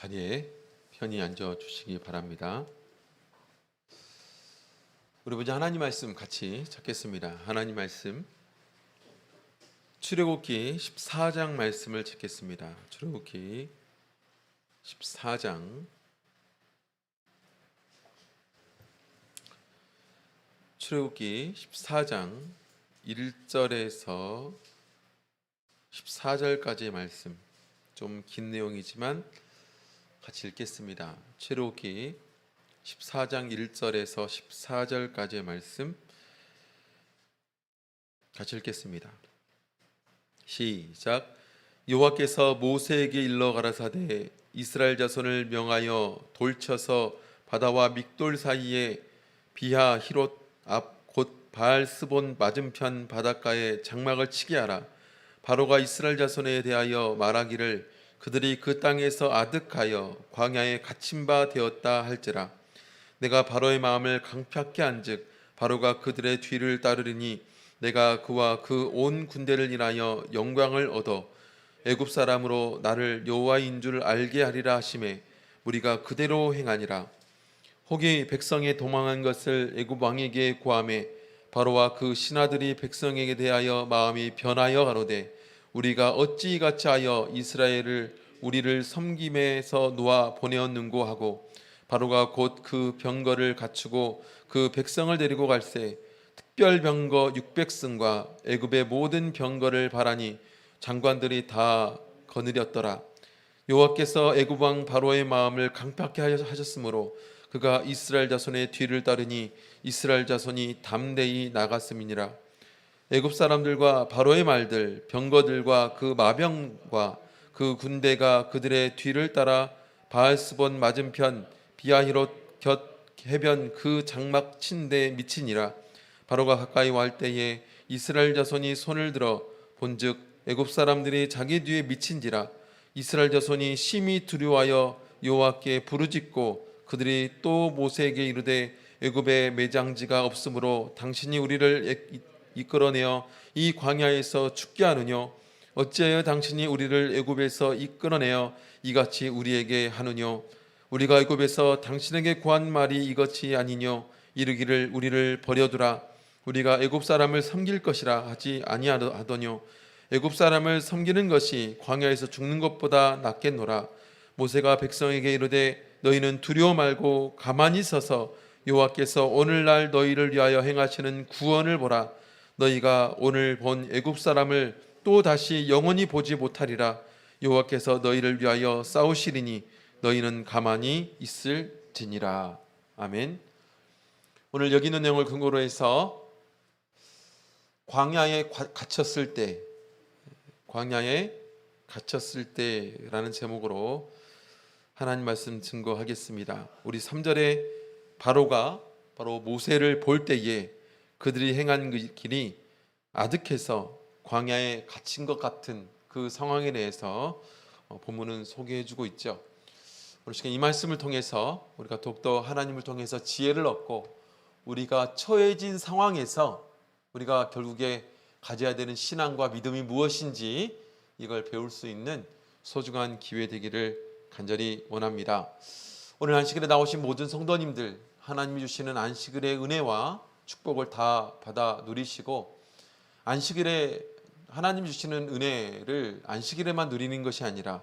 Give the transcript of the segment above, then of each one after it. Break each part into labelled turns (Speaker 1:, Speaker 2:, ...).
Speaker 1: 자리에 편히 앉아 주시기 바랍니다. 우리 먼저 하나님 말씀 같이 찾겠습니다. 하나님 말씀 출애굽기 14장 말씀을 찾겠습니다. 출애굽기 14장 1절에서 14절까지의 말씀, 좀 긴 내용이지만 같이 읽겠습니다. 출애굽기 14장 1절에서 14절까지의 말씀 같이 읽겠습니다. 시작. 여호와께서 모세에게 일러 가라사대 이스라엘 자손을 명하여 돌쳐서 바다와 믹돌 사이에 비하 히롯 앞 곧 바알스본 맞은편 바닷가에 장막을 치게 하라. 바로가 이스라엘 자손에 대하여 말하기를 그들이 그 땅에서 아득하여 광야에 갇힌 바 되었다 할지라. 내가 바로의 마음을 강팍케 한즉 바로가 그들의 뒤를 따르리니 내가 그와 그 온 군대를 인하여 영광을 얻어 애굽 사람으로 나를 여호와인 줄 알게 하리라 하시매 우리가 그대로 행하니라. 혹이 백성이 도망한 것을 애굽 왕에게 고하매 바로와 그 신하들이 백성에게 대하여 마음이 변하여 가로되 우리가 어찌 이같이 하여 이스라엘을 우리를 섬김에서 놓아 보내었는고 하고 바로가 곧 그 병거를 갖추고 그 백성을 데리고 갈새 특별 병거 600승과 애굽의 모든 병거를 바라니 장관들이 다 거느렸더라. 여호와께서 애굽 왕 바로의 마음을 강팍케 하셨으므로 그가 이스라엘 자손의 뒤를 따르니 이스라엘 자손이 담대히 나갔음이니라. 애굽 사람들과 바로의 말들 병거들과 그 마병과 그 군대가 그들의 뒤를 따라 바알스본 맞은편 비하히롯 곁 해변 그 장막 친 데 미치니라. 바로가 가까이 왈 때에 이스라엘 자손이 손을 들어 본즉 애굽 사람들이 자기 뒤에 미친지라. 이스라엘 자손이 심히 두려워하여 여호와께 부르짖고 그들이 또 모세에게 이르되 애굽에 매장지가 없으므로 당신이 우리를 이끌어내어 이 광야에서 죽게 하느뇨? 어찌하여 당신이 우리를 애굽에서 이끌어내어 이같이 우리에게 하느뇨? 우리가 애굽에서 당신에게 구한 말이 이것이 아니뇨? 이르기를 우리를 버려두라. 우리가 애굽 사람을 섬길 것이라 하지 아니하더뇨? 애굽 사람을 섬기는 것이 광야에서 죽는 것보다 낫겠노라. 모세가 백성에게 이르되 너희는 두려워 말고 가만히 서서 여호와께서 오늘날 너희를 위하여 행하시는 구원을 보라. 너희가 오늘 본 애굽 사람을 또 다시 영원히 보지 못하리라. 여호와께서 너희를 위하여 싸우시리니 너희는 가만히 있을지니라. 아멘. 오늘 여기 있는 내용을 근거로 해서 광야에 갇혔을 때라는 제목으로 하나님 말씀 증거하겠습니다. 우리 3절에 바로 모세를 볼 때에 그들이 행한 그 길이 아득해서 광야에 갇힌 것 같은 그 상황에 대해서 본문은 소개해주고 있죠. 우리 시간 이 말씀을 통해서 우리가 더욱더 하나님을 통해서 지혜를 얻고 우리가 처해진 상황에서 우리가 결국에 가져야 되는 신앙과 믿음이 무엇인지 이걸 배울 수 있는 소중한 기회 되기를 간절히 원합니다. 오늘 안식일에 나오신 모든 성도님들 하나님이 주시는 안식일의 은혜와 축복을 다 받아 누리시고 안식일에 하나님 주시는 은혜를 안식일에만 누리는 것이 아니라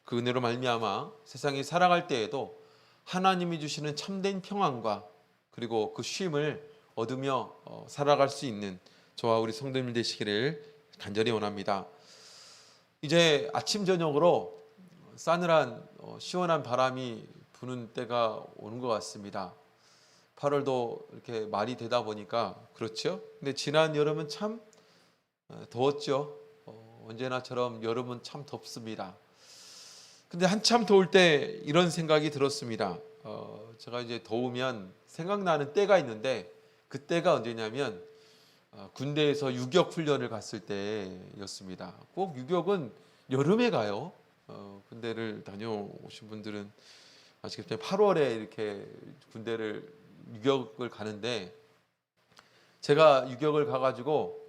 Speaker 1: 그 은혜로 말미암아 세상에 살아갈 때에도 하나님이 주시는 참된 평안과 그리고 그 쉼을 얻으며 살아갈 수 있는 저와 우리 성도님 되시기를 간절히 원합니다. 이제 아침 저녁으로 싸늘한 시원한 바람이 부는 때가 오는 것 같습니다. 8월도 이렇게 말이 되다 보니까 그렇죠. 근데 지난 여름은 참 더웠죠. 언제나처럼 여름은 참 덥습니다. 근데 한참 더울 때 이런 생각이 들었습니다. 제가 이제 더우면 생각나는 때가 있는데 그 때가 언제냐면 군대에서 유격 훈련을 갔을 때였습니다. 꼭 유격은 여름에 가요. 군대를 다녀오신 분들은 아시겠지만 8월에 이렇게 군대를 유격을 가는데 제가 유격을 가가지고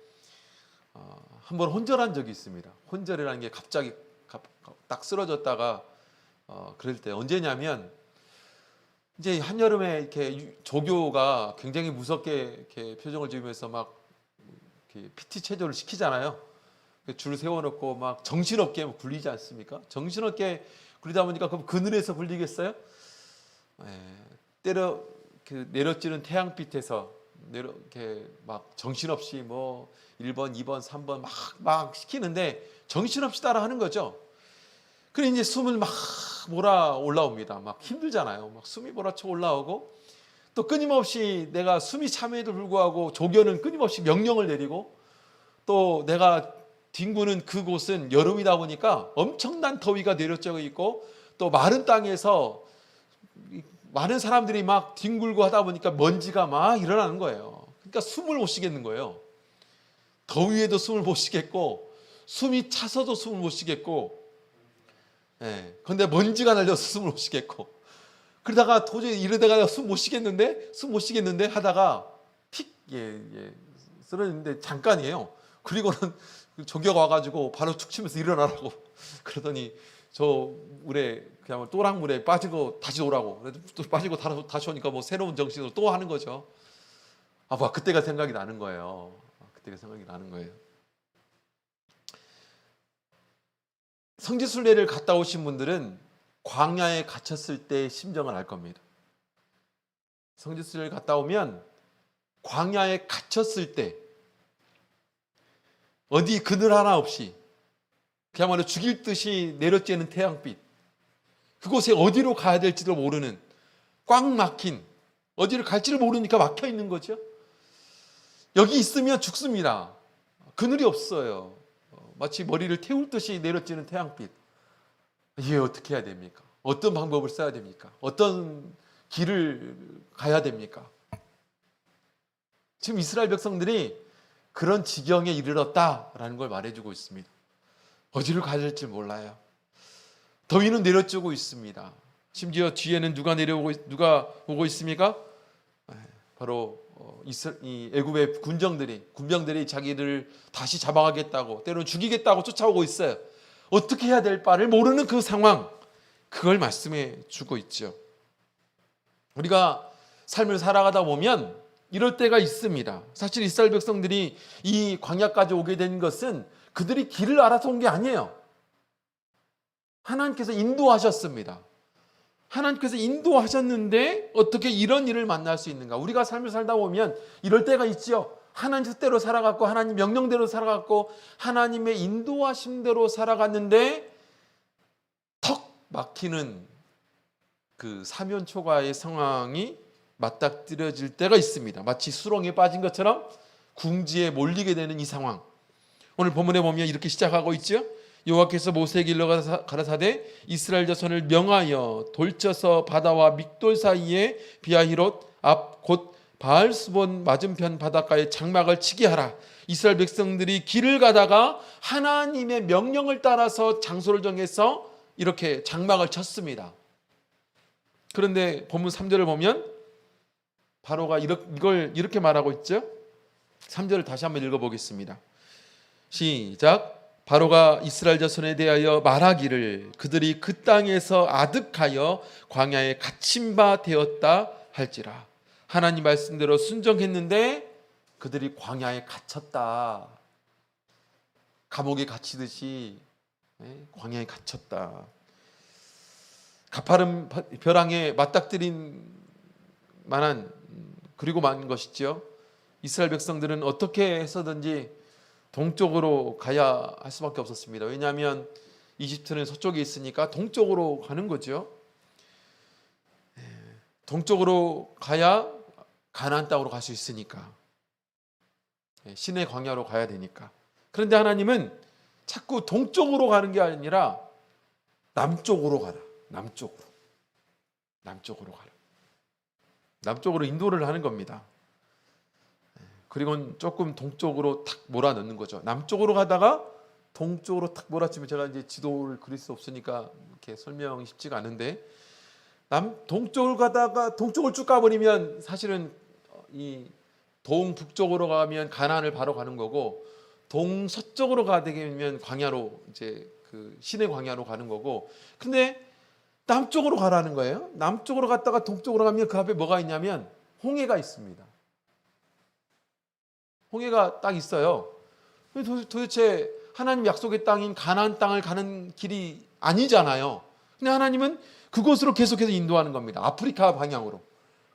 Speaker 1: 한번 혼절한 적이 있습니다. 혼절이라는 게 갑자기 딱 쓰러졌다가 그럴 때 언제냐면 이제 한여름에 이렇게 조교가 굉장히 무섭게 이렇게 표정을 지으면서 막 이렇게 PT 체조를 시키잖아요. 줄 세워놓고 막 정신없게 굴리지 않습니까? 정신없게 굴리다 보니까 그럼 그늘에서 굴리겠어요? 때려 내려지는 태양빛에서 이렇게 막 정신없이 뭐 1번, 2번, 3번 막 시키는데 정신없이 따라하는 거죠. 그래 이제 숨을 막 몰아 올라옵니다. 막 힘들잖아요. 막 숨이 몰아쳐 올라오고 또 끊임없이 내가 숨이 참에도 불구하고 조교는 끊임없이 명령을 내리고 또 내가 뒹구는 그곳은 여름이다 보니까 엄청난 더위가 내려쬐고 있고 또 마른 땅에서 많은 사람들이 막 뒹굴고 하다 보니까 먼지가 막 일어나는 거예요. 그러니까 숨을 못 쉬겠는 거예요. 더위에도 숨을 못 쉬겠고 숨이 차서도 숨을 못 쉬겠고 그런데 먼지가 날려서 숨을 못 쉬겠고 그러다가 도저히 이러다가 숨 못 쉬겠는데 하다가 픽 쓰러졌는데 잠깐이에요. 그리고는 조교가 와가지고 바로 축 치면서 일어나라고 그러더니 저 물에 그냥 또랑물에 빠지고 다시 오라고. 그래도 또 빠지고 다시 오니까 뭐 새로운 정신으로 또 하는 거죠. 뭐 그때가 생각이 나는 거예요. 성지순례를 갔다 오신 분들은 광야에 갇혔을 때의 심정을 알 겁니다. 성지순례를 갔다 오면 광야에 갇혔을 때 어디 그늘 하나 없이 그야말로 죽일 듯이 내려쬐는 태양빛, 그곳에 어디로 가야 될지도 모르는 꽉 막힌, 어디를 갈지를 모르니까 막혀 있는 거죠. 여기 있으면 죽습니다. 그늘이 없어요. 마치 머리를 태울 듯이 내려쬐는 태양빛. 이게 어떻게 해야 됩니까? 어떤 방법을 써야 됩니까? 어떤 길을 가야 됩니까? 지금 이스라엘 백성들이 그런 지경에 이르렀다라는 걸 말해주고 있습니다. 어디를 가야 될지 몰라요. 더위는 내려쬐고 있습니다. 심지어 뒤에는 누가 오고 있습니까? 바로 이 애굽의 군병들이 자기를 다시 잡아가겠다고, 때로는 죽이겠다고 쫓아오고 있어요. 어떻게 해야 될 바를 모르는 그 상황, 그걸 말씀해 주고 있죠. 우리가 삶을 살아가다 보면 이럴 때가 있습니다. 사실 이스라엘 백성들이 이 광야까지 오게 된 것은 그들이 길을 알아서 온 게 아니에요. 하나님께서 인도하셨습니다. 하나님께서 인도하셨는데 어떻게 이런 일을 만날 수 있는가? 우리가 삶을 살다 보면 이럴 때가 있죠. 하나님 뜻대로 살아갔고 하나님 명령대로 살아갔고 하나님의 인도하심대로 살아갔는데 턱 막히는 그 사면초가의 상황이 맞닥뜨려질 때가 있습니다. 마치 수렁에 빠진 것처럼 궁지에 몰리게 되는 이 상황. 오늘 본문에 보면 이렇게 시작하고 있죠. 여호와께서 모세에게 일러 가라사대 이스라엘 자손을 명하여 돌쳐서 바다와 믹돌 사이에 비하히롯 앞 곧 바알스본 맞은편 바닷가에 장막을 치게 하라. 이스라엘 백성들이 길을 가다가 하나님의 명령을 따라서 장소를 정해서 이렇게 장막을 쳤습니다. 그런데 본문 3절을 보면 바로가 이걸 이렇게 말하고 있죠. 3절을 다시 한번 읽어보겠습니다. 시작. 바로가 이스라엘 자손에 대하여 말하기를 그들이 그 땅에서 아득하여 광야에 갇힌 바 되었다 할지라. 하나님 말씀대로 순종했는데 그들이 광야에 갇혔다. 감옥에 갇히듯이 광야에 갇혔다. 가파른 벼랑에 맞닥뜨린 만한 그리고 만 것이죠. 이스라엘 백성들은 어떻게 해서든지 동쪽으로 가야 할 수밖에 없었습니다. 왜냐하면 이집트는 서쪽에 있으니까 동쪽으로 가는 거죠. 동쪽으로 가야 가나안 땅으로 갈 수 있으니까. 신의 광야로 가야 되니까. 그런데 하나님은 자꾸 동쪽으로 가는 게 아니라 남쪽으로 가라. 남쪽으로 가라. 남쪽으로 인도를 하는 겁니다. 그리고 조금 동쪽으로 탁 몰아넣는 거죠. 남쪽으로 가다가 동쪽으로 탁 몰아치면 제가 이제 지도를 그릴 수 없으니까 이렇게 설명이 쉽지가 않은데 동쪽을 가다가 동쪽을 쭉 가버리면 사실은 이 동북쪽으로 가면 가나안을 바로 가는 거고 동서쪽으로 가게 되면 광야로 이제 그 신의 광야로 가는 거고 근데 남쪽으로 가라는 거예요. 남쪽으로 갔다가 동쪽으로 가면 그 앞에 뭐가 있냐면 홍해가 있습니다. 홍해가 딱 있어요. 도대체 하나님 약속의 땅인 가나안 땅을 가는 길이 아니잖아요. 근데 하나님은 그곳으로 계속해서 인도하는 겁니다. 아프리카 방향으로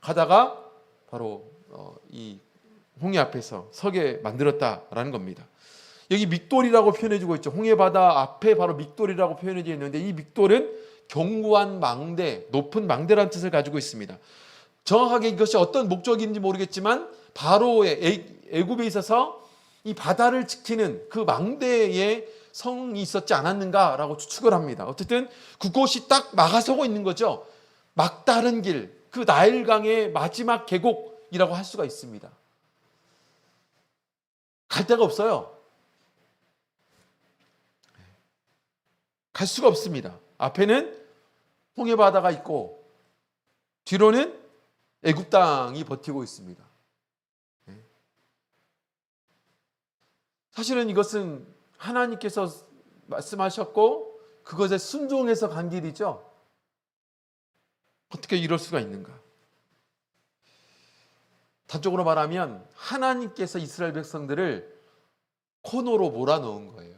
Speaker 1: 가다가 바로 이 홍해 앞에서 서게 만들었다라는 겁니다. 여기 믹돌이라고 표현해주고 있죠. 홍해 바다 앞에 바로 믹돌이라고 표현해져 있는데 이 믹돌은 견고한 망대, 높은 망대라는 뜻을 가지고 있습니다. 정확하게 이것이 어떤 목적인지 모르겠지만 바로의 애굽에 있어서 이 바다를 지키는 그 망대에 성이 있었지 않았는가라고 추측을 합니다. 어쨌든 그곳이 딱 막아서고 있는 거죠. 막다른 길, 그 나일강의 마지막 계곡이라고 할 수가 있습니다. 갈 데가 없어요. 갈 수가 없습니다. 앞에는 홍해 바다가 있고 뒤로는 애굽 땅이 버티고 있습니다. 사실은 이것은 하나님께서 말씀하셨고 그것에 순종해서 간 길이죠. 어떻게 이럴 수가 있는가? 단적으로 말하면 하나님께서 이스라엘 백성들을 코너로 몰아넣은 거예요.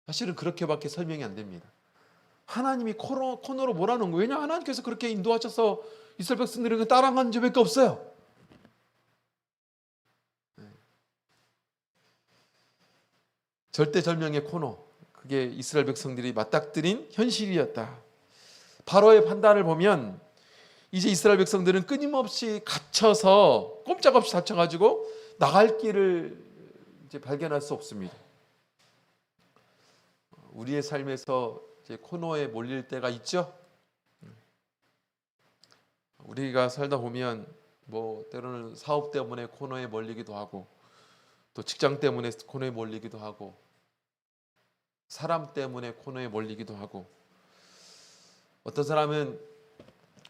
Speaker 1: 사실은 그렇게밖에 설명이 안 됩니다. 하나님이 코너로 몰아넣은 거예요. 왜냐하면 하나님께서 그렇게 인도하셔서 이스라엘 백성들에게 따라간 적밖에 없어요. 절대절명의 코너, 그게 이스라엘 백성들이 맞닥뜨린 현실이었다. 바로의 판단을 보면 이제 이스라엘 백성들은 끊임없이 갇혀서 꼼짝없이 닫혀가지고 나갈 길을 이제 발견할 수 없습니다. 우리의 삶에서 이제 코너에 몰릴 때가 있죠. 우리가 살다 보면 뭐 때로는 사업 때문에 코너에 몰리기도 하고 또 직장 때문에 코너에 몰리기도 하고 사람 때문에 코너에 몰리기도 하고 어떤 사람은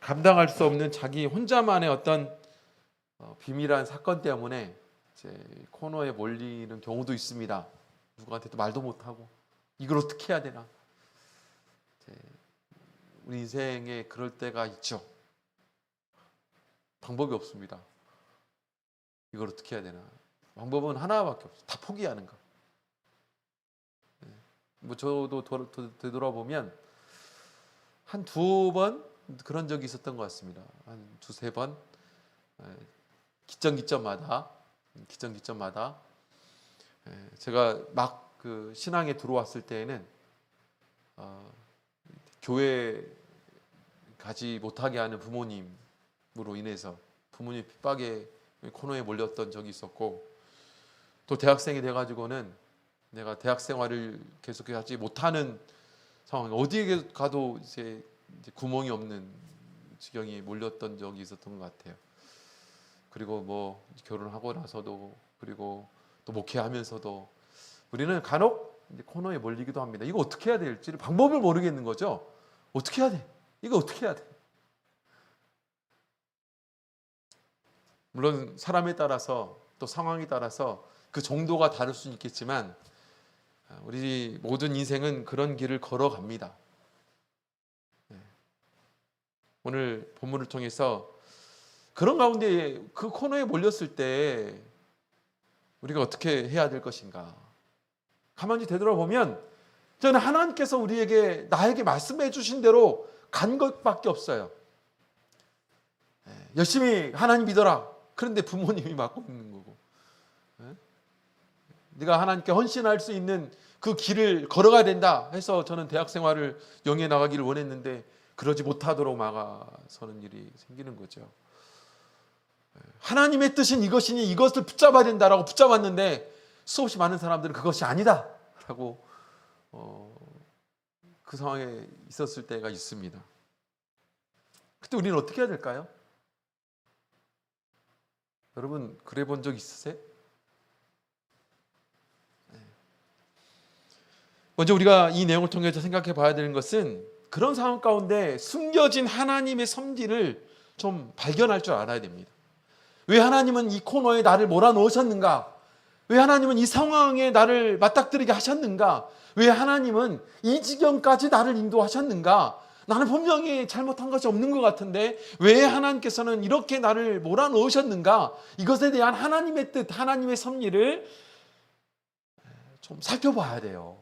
Speaker 1: 감당할 수 없는 자기 혼자만의 어떤 비밀한 사건 때문에 이제 코너에 몰리는 경우도 있습니다. 누구한테도 말도 못하고 이걸 어떻게 해야 되나. 우리 인생에 그럴 때가 있죠. 방법이 없습니다. 이걸 어떻게 해야 되나. 방법은 하나밖에 없어요. 다 포기하는 거. 뭐 저도 되돌아보면 한 2번 그런 적이 있었던 것 같습니다. 한 2-3번 기점기점마다 제가 막 그 신앙에 들어왔을 때에는 교회 가지 못하게 하는 부모님으로 인해서 부모님 핍박에 코너에 몰렸던 적이 있었고 또 대학생이 돼가지고는 내가 대학 생활을 계속하지 못하는 상황, 어디에 가도 이제 구멍이 없는 지경이 몰렸던 적이 있었던 것 같아요. 그리고 뭐 결혼하고 나서도 그리고 또 목회하면서도 우리는 간혹 이제 코너에 몰리기도 합니다. 이거 어떻게 해야 될지 방법을 모르겠는 거죠. 어떻게 해야 돼? 이거 어떻게 해야 돼? 물론 사람에 따라서 또 상황에 따라서 그 정도가 다를 수는 있겠지만 우리 모든 인생은 그런 길을 걸어갑니다. 오늘 본문을 통해서 그런 가운데 그 코너에 몰렸을 때 우리가 어떻게 해야 될 것인가. 가만히 되돌아보면 저는 하나님께서 나에게 말씀해 주신 대로 간 것밖에 없어요. 열심히 하나님 믿어라. 그런데 부모님이 맡고 있는 거고. 네가 하나님께 헌신할 수 있는 그 길을 걸어가야 된다 해서 저는 대학 생활을 영위해 나가기를 원했는데 그러지 못하도록 막아서는 일이 생기는 거죠. 하나님의 뜻은 이것이니 이것을 붙잡아야 된다라고 붙잡았는데 수없이 많은 사람들은 그것이 아니다 라고 그 상황에 있었을 때가 있습니다. 그때 우리는 어떻게 해야 될까요? 여러분 그래 본 적 있으세요? 먼저 우리가 이 내용을 통해서 생각해 봐야 되는 것은 그런 상황 가운데 숨겨진 하나님의 섭리를 좀 발견할 줄 알아야 됩니다. 왜 하나님은 이 코너에 나를 몰아넣으셨는가? 왜 하나님은 이 상황에 나를 맞닥뜨리게 하셨는가? 왜 하나님은 이 지경까지 나를 인도하셨는가?
Speaker 2: 나는 분명히 잘못한 것이 없는 것 같은데 왜 하나님께서는 이렇게 나를 몰아넣으셨는가? 이것에 대한 하나님의 뜻, 하나님의 섭리를 좀 살펴봐야 돼요.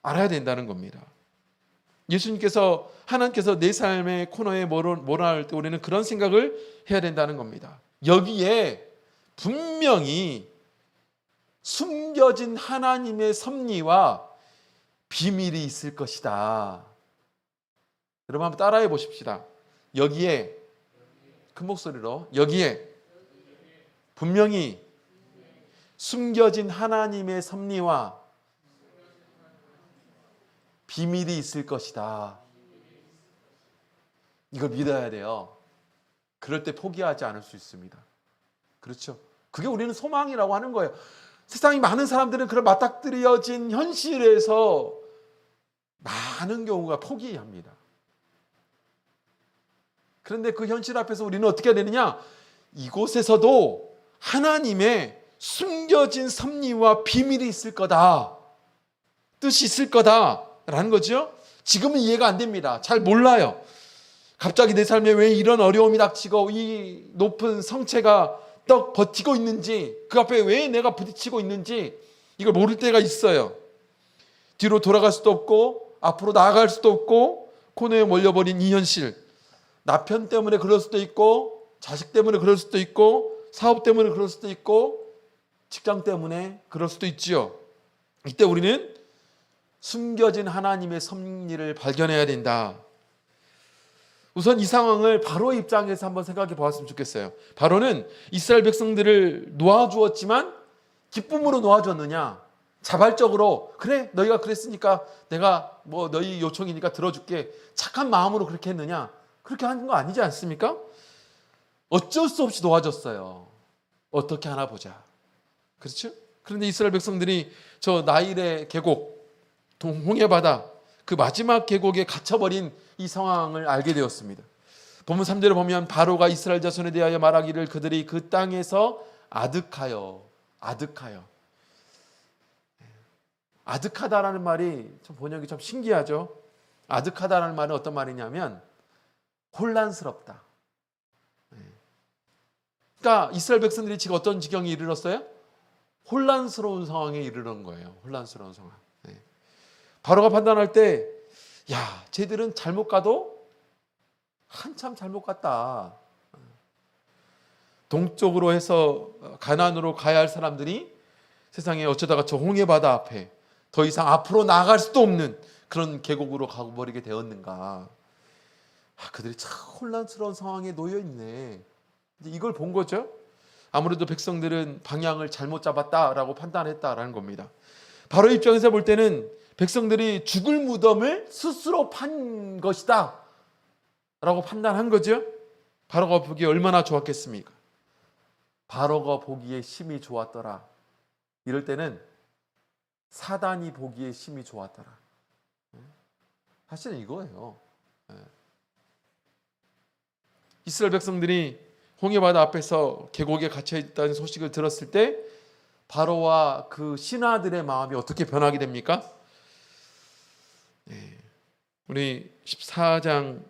Speaker 2: 알아야 된다는 겁니다. 예수님께서, 하나님께서 내 삶의 코너에 몰아넣을 때 우리는 그런 생각을 해야 된다는 겁니다. 여기에 분명히 숨겨진 하나님의 섭리와 비밀이 있을 것이다. 여러분 한번 따라해 보십시다. 여기에, 큰 목소리로, 여기에 분명히 숨겨진 하나님의 섭리와 비밀이 있을 것이다. 이걸 믿어야 돼요. 그럴 때 포기하지 않을 수 있습니다. 그렇죠? 그게 우리는 소망이라고 하는 거예요. 세상에 많은 사람들은 그런 맞닥뜨려진 현실에서 많은 경우가 포기합니다. 그런데 그 현실 앞에서 우리는 어떻게 해야 되느냐? 이곳에서도 하나님의 숨겨진 섭리와 비밀이 있을 거다. 뜻이 있을 거다라는 거죠. 지금은 이해가 안 됩니다. 잘 몰라요. 갑자기 내 삶에 왜 이런 어려움이 닥치고 이 높은 성체가 떡 버티고 있는지, 그 앞에 왜 내가 부딪히고 있는지 이걸 모를 때가 있어요. 뒤로 돌아갈 수도 없고 앞으로 나아갈 수도 없고 코너에 몰려버린 이 현실. 나편 때문에 그럴 수도 있고, 자식 때문에 그럴 수도 있고, 사업 때문에 그럴 수도 있고, 직장 때문에 그럴 수도 있지요. 이때 우리는 숨겨진 하나님의 섭리를 발견해야 된다. 우선 이 상황을 바로의 입장에서 한번 생각해 보았으면 좋겠어요. 바로는 이스라엘 백성들을 놓아주었지만 기쁨으로 놓아줬느냐, 자발적으로 그래 너희가 그랬으니까 내가 뭐 너희 요청이니까 들어줄게, 착한 마음으로 그렇게 했느냐, 그렇게 하는 거 아니지 않습니까? 어쩔 수 없이 도와줬어요. 어떻게 하나 보자. 그렇죠? 그런데 이스라엘 백성들이 저 나일의 계곡, 홍해바다, 그 마지막 계곡에 갇혀버린 이 상황을 알게 되었습니다. 본문 3절에 보면 바로가 이스라엘 자손에 대하여 말하기를 그들이 그 땅에서 아득하여. 아득하다라는 말이 좀 번역이 좀 신기하죠. 아득하다라는 말은 어떤 말이냐면 혼란스럽다. 그러니까 이스라엘 백성들이 지금 어떤 지경에 이르렀어요? 혼란스러운 상황에 이르는 거예요. 혼란스러운 상황. 바로가 판단할 때, 야, 쟤들은 잘못 가도 한참 잘못 갔다. 동쪽으로 해서 가나안으로 가야 할 사람들이 세상에 어쩌다가 저 홍해바다 앞에 더 이상 앞으로 나아갈 수도 없는 그런 계곡으로 가버리게 되었는가. 그들이 참 혼란스러운 상황에 놓여 있네. 이걸 본 거죠. 아무래도 백성들은 방향을 잘못 잡았다라고 판단했다라는 겁니다. 바로 입장에서 볼 때는 백성들이 죽을 무덤을 스스로 판 것이다 라고 판단한 거죠. 바로가 보기에 얼마나 좋았겠습니까? 바로가 보기에 심히 좋았더라. 이럴 때는 사단이 보기에 심히 좋았더라. 사실은 이거예요. 이스라엘 백성들이 홍해바다 앞에서 계곡에 갇혀있다는 소식을 들었을 때 바로와 그 신하들의 마음이 어떻게 변하게 됩니까? 우리 14장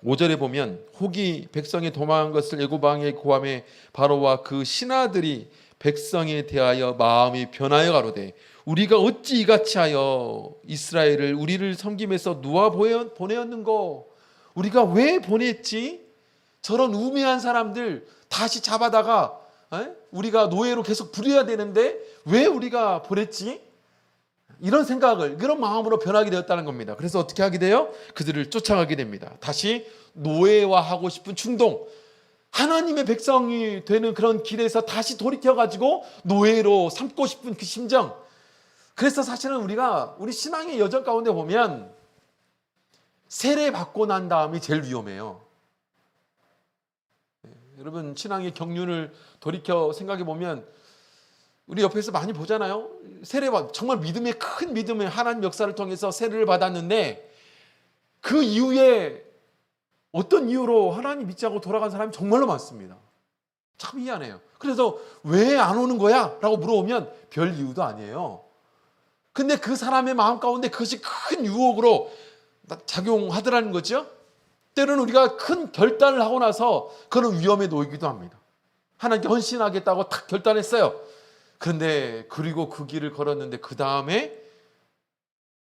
Speaker 2: 5절에 보면 혹이 백성이 도망한 것을 애굽 왕에게 고함해 바로와 그 신하들이 백성에 대하여 마음이 변하여 가로되 우리가 어찌 이같이 하여 이스라엘을 우리를 섬김에서 누가 보내었는고? 우리가 왜 보냈지? 저런 우매한 사람들 다시 잡아다가 우리가 노예로 계속 부려야 되는데 왜 우리가 보냈지? 이런 생각을, 그런 마음으로 변하게 되었다는 겁니다. 그래서 어떻게 하게 돼요? 그들을 쫓아가게 됩니다. 다시 노예화하고 싶은 충동, 하나님의 백성이 되는 그런 길에서 다시 돌이켜가지고 노예로 삼고 싶은 그 심정. 그래서 사실은 우리 신앙의 여정 가운데 보면 세례 받고 난 다음이 제일 위험해요. 여러분 신앙의 경륜을 돌이켜 생각해 보면 우리 옆에서 많이 보잖아요. 정말 믿음의 큰 믿음의 하나님 역사를 통해서 세례를 받았는데 그 이후에 어떤 이유로 하나님 믿지 않고 돌아간 사람이 정말로 많습니다. 참 희한해요. 그래서 왜 안 오는 거야? 라고 물어보면 별 이유도 아니에요. 근데 그 사람의 마음 가운데 그것이 큰 유혹으로 작용하더라는 거죠. 때로는 우리가 큰 결단을 하고 나서 그런 위험에 놓이기도 합니다. 하나님께 헌신하겠다고 딱 결단했어요. 그런데 그리고 그 길을 걸었는데 그 다음에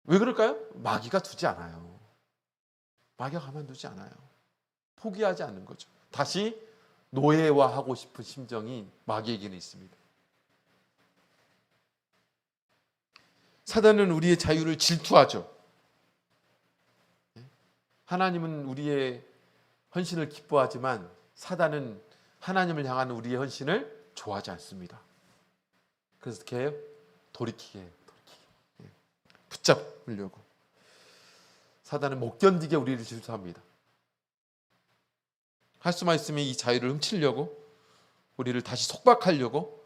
Speaker 2: 왜 그럴까요? 마귀가 두지 않아요. 마귀가 가만두지 않아요. 포기하지 않는 거죠. 다시 노예화하고 싶은 심정이 마귀에게는 있습니다. 사단은 우리의 자유를 질투하죠. 하나님은 우리의 헌신을 기뻐하지만 사단은 하나님을 향한 우리의 헌신을 좋아하지 않습니다. 그래서 어떻게 해요? 돌이키게 해요. 붙잡으려고. 사단은 못 견디게 우리를 질투합니다. 할 수만 있으면 이 자유를 훔치려고, 우리를 다시 속박하려고,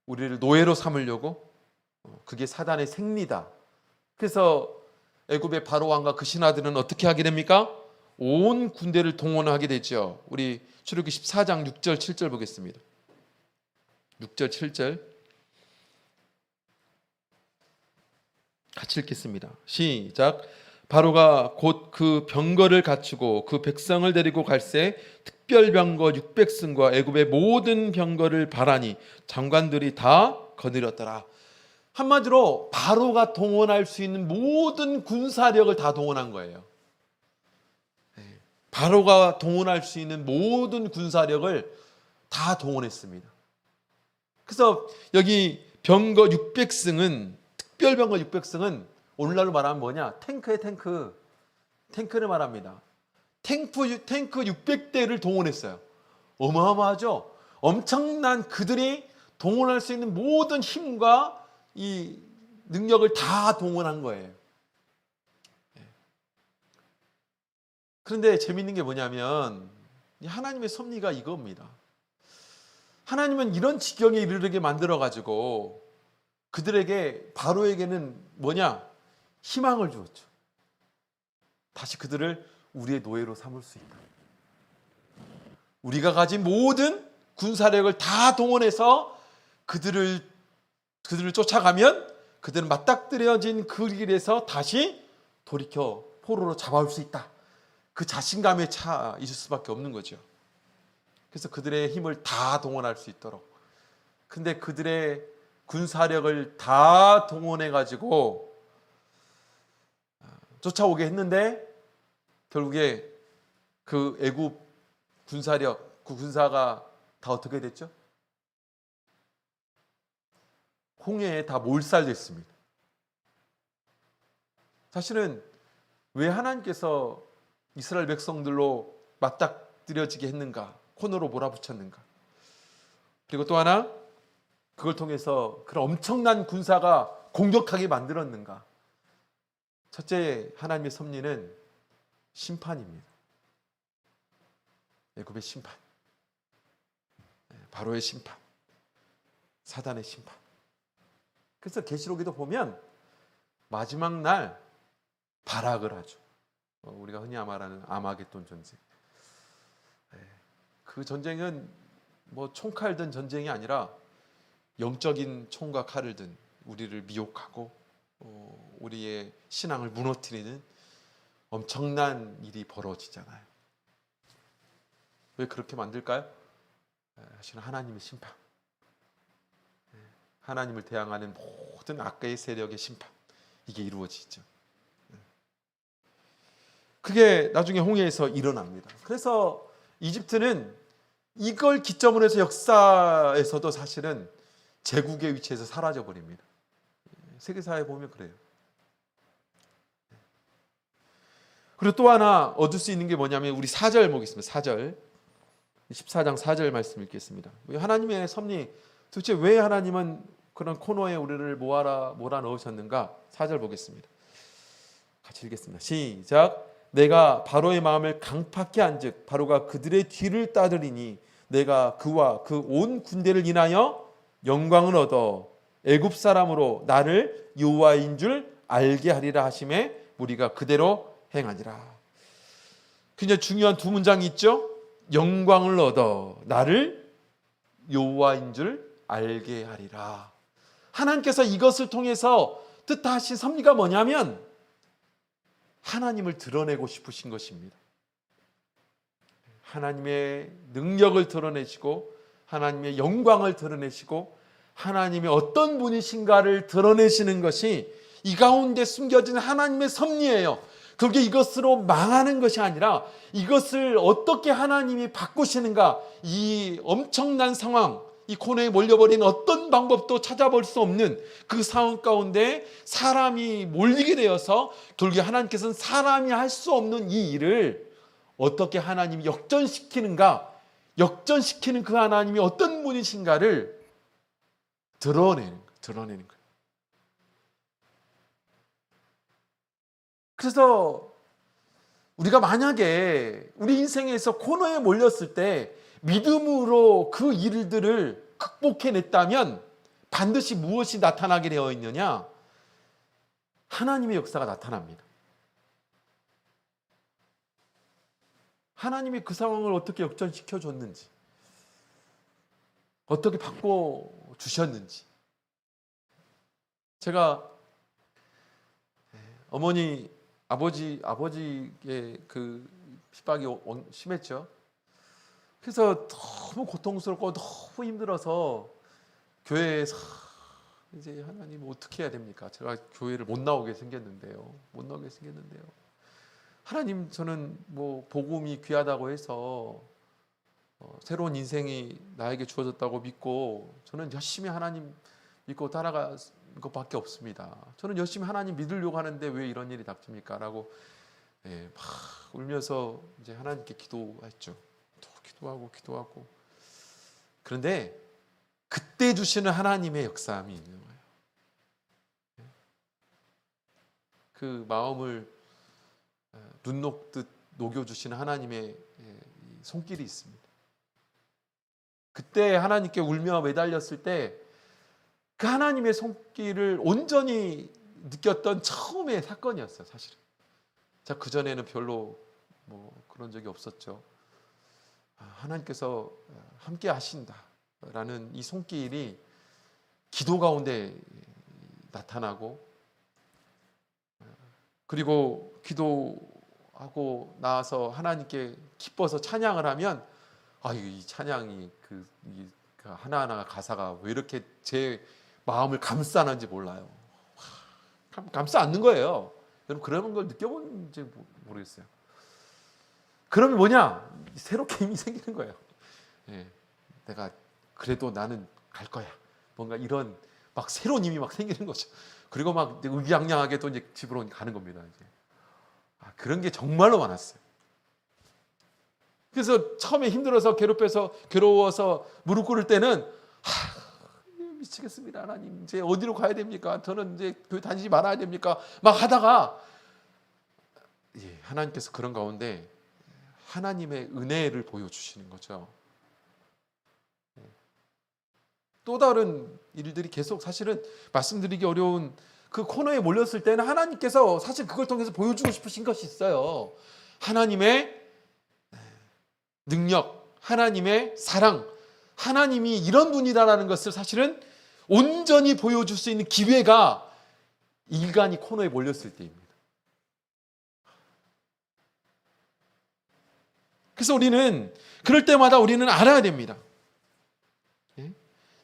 Speaker 2: 우리를 노예로 삼으려고. 그게 사단의 생리다. 그래서 애굽의 바로 왕과 그 신하들은 어떻게 하게 됩니까? 온 군대를 동원하게 되죠. 우리 출애굽기 14장 6절 7절 보겠습니다. 6절 7절 같이 읽겠습니다. 시작. 바로가 곧 그 병거를 갖추고 그 백성을 데리고 갈새 특별 병거 600승과 애굽의 모든 병거를 바라니 장관들이 다 거느렸더라. 한마디로 바로가 동원할 수 있는 모든 군사력을 다 동원한 거예요. 바로가 동원할 수 있는 모든 군사력을 다 동원했습니다. 그래서 여기 병거 600승은 특별 병거 600승은 오늘날로 말하면 뭐냐? 탱크의 탱크. 탱크를 말합니다. 탱크 600대를 동원했어요. 어마어마하죠? 엄청난 그들이 동원할 수 있는 모든 힘과 이 능력을 다 동원한 거예요. 그런데 재밌는 게 뭐냐면 하나님의 섭리가 이겁니다. 하나님은 이런 지경에 이르게 만들어가지고 그들에게 바로에게는 뭐냐? 희망을 주었죠. 다시 그들을 우리의 노예로 삼을 수 있다. 우리가 가진 모든 군사력을 다 동원해서 그들을 쫓아가면 그들은 맞닥뜨려진 그 길에서 다시 돌이켜 포로로 잡아올 수 있다. 그 자신감에 차 있을 수밖에 없는 거죠. 그래서 그들의 힘을 다 동원할 수 있도록. 근데 그들의 군사력을 다 동원해 가지고 쫓아오게 했는데 결국에 그 애굽 군사력, 그 군사가 다 어떻게 됐죠? 홍해에 다 몰살됐습니다. 사실은 왜 하나님께서 이스라엘 백성들로 맞닥뜨려지게 했는가? 코너로 몰아붙였는가? 그리고 또 하나, 그걸 통해서 그런 엄청난 군사가 공격하게 만들었는가? 첫째, 하나님의 섭리는 심판입니다. 애굽의 심판, 바로의 심판, 사단의 심판. 그래서 계시록에도 보면 마지막 날 발악을 하죠. 우리가 흔히 말하는 아마겟돈 전쟁. 그 전쟁은 뭐 총칼 든 전쟁이 아니라 영적인 총과 칼을 든 우리를 미혹하고 우리의 신앙을 무너뜨리는 엄청난 일이 벌어지잖아요. 왜 그렇게 만들까요? 사실은 하나님의 심판, 하나님을 대항하는 모든 악의 세력의 심판, 이게 이루어지죠. 그게 나중에 홍해에서 일어납니다. 그래서 이집트는 이걸 기점으로 해서 역사에서도 사실은 제국의 위치에서 사라져 버립니다. 세계사에 보면 그래요. 그리고 또 하나 얻을 수 있는 게 뭐냐면 우리 4절 보겠습니다. 4절 14장 4절 말씀 읽겠습니다. 하나님의 섭리, 도대체 왜 하나님은 그런 코너에 우리를 몰아넣으셨는가? 4절 보겠습니다. 같이 읽겠습니다. 시작. 내가 바로의 마음을 강팍케 한즉 바로가 그들의 뒤를 따르리니 내가 그와 그 온 군대를 인하여 영광을 얻어 애굽 사람으로 나를 여호와인 줄 알게 하리라 하심에 우리가 그대로 행하니라. 굉장히 중요한 두 문장이 있죠. 영광을 얻어 나를 여호와인 줄 알게 하리라. 하나님께서 이것을 통해서 뜻하신 섭리가 뭐냐면 하나님을 드러내고 싶으신 것입니다. 하나님의 능력을 드러내시고 하나님의 영광을 드러내시고 하나님의 어떤 분이신가를 드러내시는 것이 이 가운데 숨겨진 하나님의 섭리예요. 그게 이것으로 망하는 것이 아니라 이것을 어떻게 하나님이 바꾸시는가, 이 엄청난 상황, 이 코너에 몰려버린 어떤 방법도 찾아볼 수 없는 그 상황 가운데 사람이 몰리게 되어서 결국에 하나님께서는 사람이 할 수 없는 이 일을 어떻게 하나님이 역전시키는가, 역전시키는 그 하나님이 어떤 분이신가를 드러내는 거예요. 그래서 우리가 만약에 우리 인생에서 코너에 몰렸을 때 믿음으로 그 일들을 극복해냈다면 반드시 무엇이 나타나게 되어 있느냐? 하나님의 역사가 나타납니다. 하나님이 그 상황을 어떻게 역전시켜 줬는지, 어떻게 바꿔 주셨는지. 제가 어머니, 아버지의 그 핍박이 심했죠. 그래서 너무 고통스럽고 너무 힘들어서 교회에서 이제 하나님 어떻게 해야 됩니까? 제가 교회를 못 나오게 생겼는데요. 하나님, 저는 뭐 복음이 귀하다고 해서 새로운 인생이 나에게 주어졌다고 믿고 저는 열심히 하나님 믿고 따라갈 것밖에 없습니다. 저는 열심히 하나님 믿으려고 하는데 왜 이런 일이 닥칩니까? 라고 막 울면서 이제 하나님께 기도했죠. 기도하고. 그런데 그때 주시는 하나님의 역사함이 있는 거예요. 그 마음을 눈 녹듯 녹여주시는 하나님의 손길이 있습니다. 그때 하나님께 울며 매달렸을 때 그 하나님의 손길을 온전히 느꼈던 처음의 사건이었어요, 사실은. 자, 그전에는 별로 뭐 그런 적이 없었죠. 하나님께서 함께 하신다라는 이 손길이 기도 가운데 나타나고, 그리고 기도하고 나서 하나님께 기뻐서 찬양을 하면 이 찬양이 이 하나하나 가사가 왜 이렇게 제 마음을 감싸는지 몰라요. 감싸 안는 거예요. 여러분 그런 걸 느껴본지 모르겠어요. 그러면 뭐냐? 새롭게 힘이 생기는 거예요. 내가 그래도 나는 갈 거야. 뭔가 이런 막 새로운 힘이 막 생기는 거죠. 그리고 막 의기양양하게 또 이제 집으로 가는 겁니다. 이제. 그런 게 정말로 많았어요. 그래서 처음에 힘들어서 괴로워서 무릎 꿇을 때는 미치겠습니다. 하나님, 이제 어디로 가야 됩니까? 저는 이제 교회 다니지 말아야 됩니까? 막 하다가 하나님께서 그런 가운데 하나님의 은혜를 보여주시는 거죠. 또 다른 일들이 계속 사실은 말씀드리기 어려운 그 코너에 몰렸을 때는 하나님께서 사실 그걸 통해서 보여주고 싶으신 것이 있어요. 하나님의 능력, 하나님의 사랑, 하나님이 이런 분이다라는 것을 사실은 온전히 보여줄 수 있는 기회가 인간이 코너에 몰렸을 때입니다. 그래서 우리는 그럴 때마다 우리는 알아야 됩니다.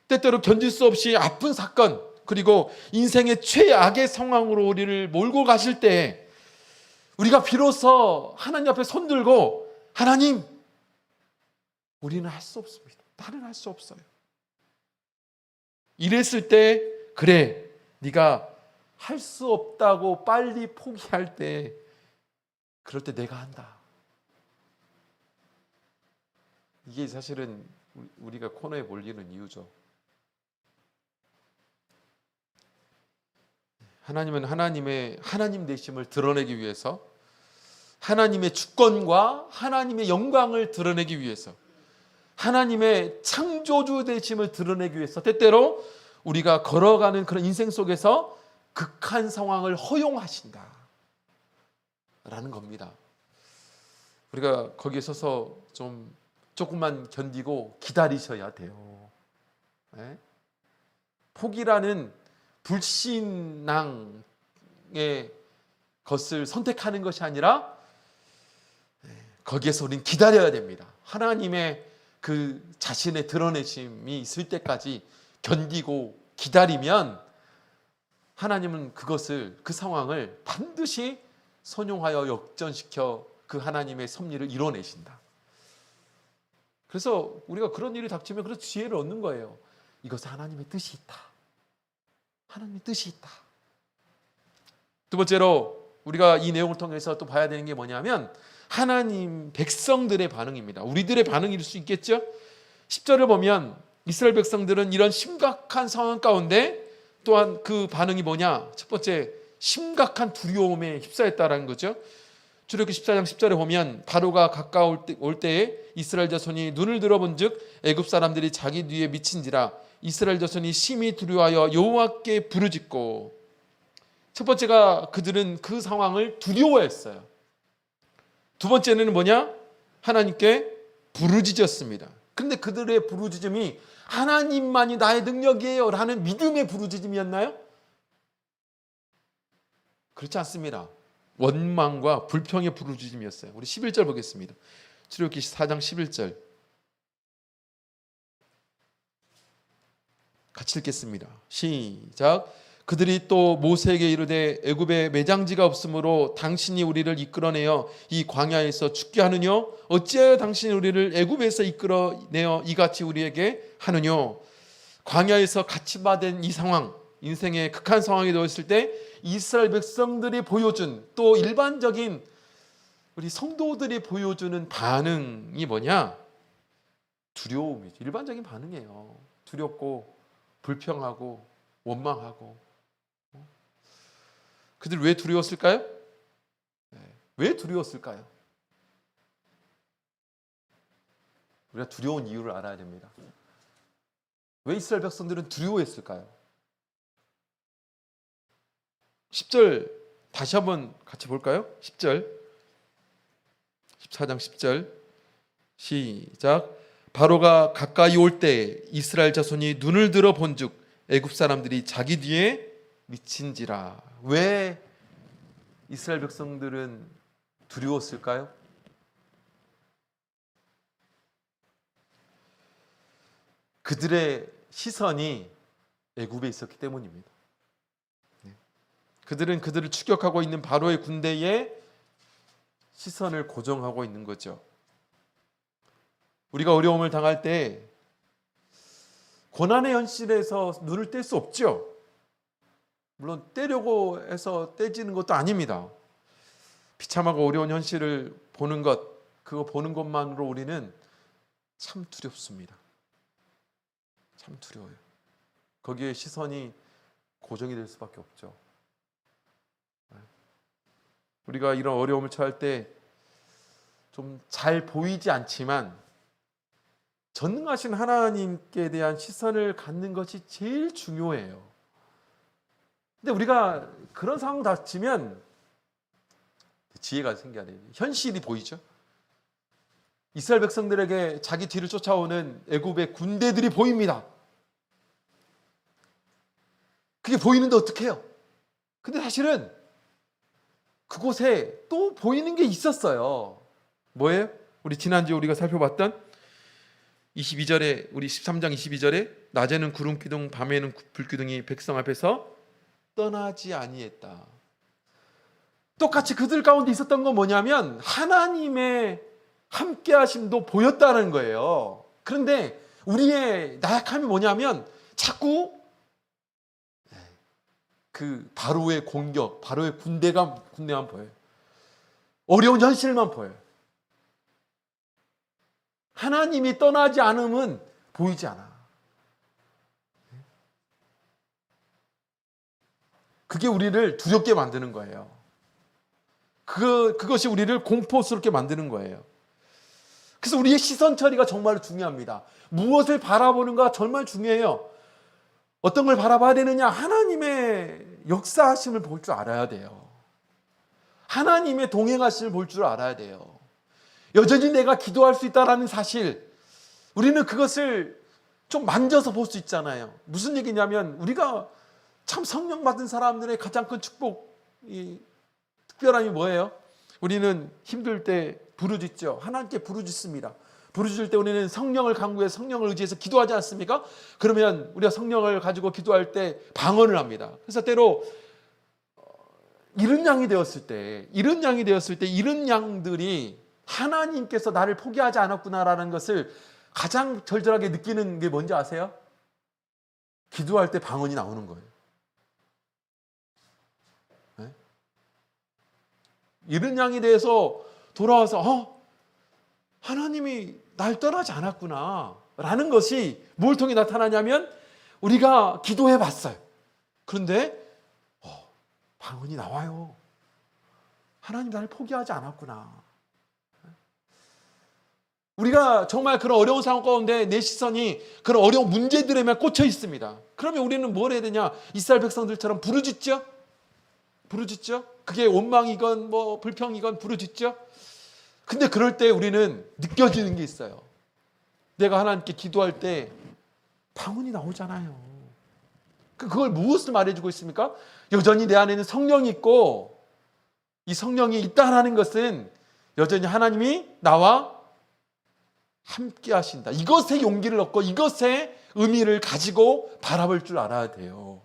Speaker 2: 때때로 견딜 수 없이 아픈 사건, 그리고 인생의 최악의 상황으로 우리를 몰고 가실 때 우리가 비로소 하나님 앞에 손들고 하나님, 우리는 할 수 없습니다. 나는 할 수 없어요. 이랬을 때 그래, 네가 할 수 없다고 빨리 포기할 때 그럴 때 내가 한다. 이게 사실은 우리가 코너에 몰리는 이유죠. 하나님은 하나님 되심을 드러내기 위해서, 하나님의 주권과 하나님의 영광을 드러내기 위해서, 하나님의 창조주 되심을 드러내기 위해서 때때로 우리가 걸어가는 그런 인생 속에서 극한 상황을 허용하신다 라는 겁니다. 우리가 거기에 서서 조금만 견디고 기다리셔야 돼요. 포기라는 불신앙의 것을 선택하는 것이 아니라 거기에서 우리는 기다려야 됩니다. 하나님의 그 자신의 드러내심이 있을 때까지 견디고 기다리면 하나님은 그 상황을 반드시 선용하여 역전시켜 그 하나님의 섭리를 이뤄내신다. 그래서 우리가 그런 일이 닥치면 그래서 지혜를 얻는 거예요. 이것은 하나님의 뜻이 있다. 하나님의 뜻이 있다. 두 번째로 우리가 이 내용을 통해서 또 봐야 되는 게 뭐냐면 하나님 백성들의 반응입니다. 우리들의 반응일 수 있겠죠? 10절을 보면 이스라엘 백성들은 이런 심각한 상황 가운데 또한 그 반응이 뭐냐? 첫 번째, 심각한 두려움에 휩싸였다라는 거죠. 출애굽기 14장 10절에 보면 바로가 가까울 때에 이스라엘 자손이 눈을 들어본즉 애굽 사람들이 자기 뒤에 미친지라 이스라엘 자손이 심히 두려워하여 여호와께 부르짖고. 첫 번째가 그들은 그 상황을 두려워했어요. 두 번째는 뭐냐? 하나님께 부르짖었습니다. 그런데 그들의 부르짖음이 하나님만이 나의 능력이에요 라는 믿음의 부르짖음이었나요? 그렇지 않습니다. 원망과 불평의 부르짖음이었어요. 우리 11절 보겠습니다. 출애굽기 4장 11절 같이 읽겠습니다. 시작. 그들이 또 모세에게 이르되 애굽에 매장지가 없으므로 당신이 우리를 이끌어내어 이 광야에서 죽게 하느뇨? 어찌하여 당신이 우리를 애굽에서 이끌어내어 이같이 우리에게 하느뇨? 광야에서 갇히받은 이 상황, 인생의 극한 상황에 놓였을 때 이스라엘 백성들이 보여준 또 일반적인 우리 성도들이 보여주는 반응이 뭐냐? 두려움이죠. 일반적인 반응이에요. 두렵고 불평하고 원망하고. 그들 왜 두려웠을까요? 왜 두려웠을까요? 우리가 두려운 이유를 알아야 됩니다. 왜 이스라엘 백성들은 두려워했을까요? 10절 다시 한번 같이 볼까요? 10절 14장 10절 시작. 바로가 가까이 올 때 이스라엘 자손이 눈을 들어 본즉 애굽 사람들이 자기 뒤에 미친지라. 왜 이스라엘 백성들은 두려웠을까요? 그들의 시선이 애굽에 있었기 때문입니다. 그들은 그들을 추격하고 있는 바로의 군대에 시선을 고정하고 있는 거죠. 우리가 어려움을 당할 때 고난의 현실에서 눈을 뗄 수 없죠. 물론 떼려고 해서 떼지는 것도 아닙니다. 비참하고 어려운 현실을 보는 것, 그거 보는 것만으로 우리는 참 두렵습니다. 참 두려워요. 거기에 시선이 고정이 될 수밖에 없죠. 우리가 이런 어려움을 처할 때 좀 잘 보이지 않지만 전능하신 하나님께 대한 시선을 갖는 것이 제일 중요해요. 근데 우리가 그런 상황 닥치면 지혜가 생겨야 돼요. 현실이 보이죠. 이스라엘 백성들에게 자기 뒤를 쫓아오는 애굽의 군대들이 보입니다. 그게 보이는데 어떻게 해요? 근데 사실은 그곳에 또 보이는 게 있었어요. 뭐예요? 우리 지난주에 우리가 살펴봤던 22절에 우리 13장 22절에 낮에는 구름 기둥 밤에는 불 기둥이 백성 앞에서 떠나지 아니했다. 똑같이 그들 가운데 있었던 건 뭐냐면 하나님의 함께 하심도 보였다는 거예요. 그런데 우리의 나약함이 뭐냐면 자꾸 그 바로의 공격, 바로의 군대만 보여요. 어려운 현실만 보여요. 하나님이 떠나지 않음은 보이지 않아. 그게 우리를 두렵게 만드는 거예요. 그것이 우리를 공포스럽게 만드는 거예요. 그래서 우리의 시선 처리가 정말 중요합니다. 무엇을 바라보는가 정말 중요해요. 어떤 걸 바라봐야 되느냐? 하나님의 역사하심을 볼 줄 알아야 돼요. 하나님의 동행하심을 볼 줄 알아야 돼요. 여전히 내가 기도할 수 있다는 사실, 우리는 그것을 좀 만져서 볼 수 있잖아요. 무슨 얘기냐면 우리가 참 성령 받은 사람들의 가장 큰 축복, 이 특별함이 뭐예요? 우리는 힘들 때 부르짖죠. 하나님께 부르짖습니다. 부르짖을 때 우리는 성령을 간구해 성령을 의지해서 기도하지 않습니까? 그러면 우리가 성령을 가지고 기도할 때 방언을 합니다. 그래서 때로 잃은 양이 되었을 때 잃은 양들이 하나님께서 나를 포기하지 않았구나라는 것을 가장 절절하게 느끼는 게 뭔지 아세요? 기도할 때 방언이 나오는 거예요. 네? 잃은 양이 대해서 돌아와서 하나님이 날 떠나지 않았구나 라는 것이 뭘 통해 나타나냐면 우리가 기도해 봤어요. 그런데 방언이 나와요. 하나님 나를 포기하지 않았구나. 우리가 정말 그런 어려운 상황 가운데 내 시선이 그런 어려운 문제들에만 꽂혀 있습니다. 그러면 우리는 뭘 해야 되냐? 이스라엘 백성들처럼 부르짖죠? 그게 원망이건 뭐 불평이건 부르짖죠? 근데 그럴 때 우리는 느껴지는 게 있어요. 내가 하나님께 기도할 때 방언이 나오잖아요. 그걸 무엇을 말해주고 있습니까? 여전히 내 안에는 성령이 있고 이 성령이 있다라는 것은 여전히 하나님이 나와 함께 하신다. 이것에 용기를 얻고 이것의 의미를 가지고 바라볼 줄 알아야 돼요.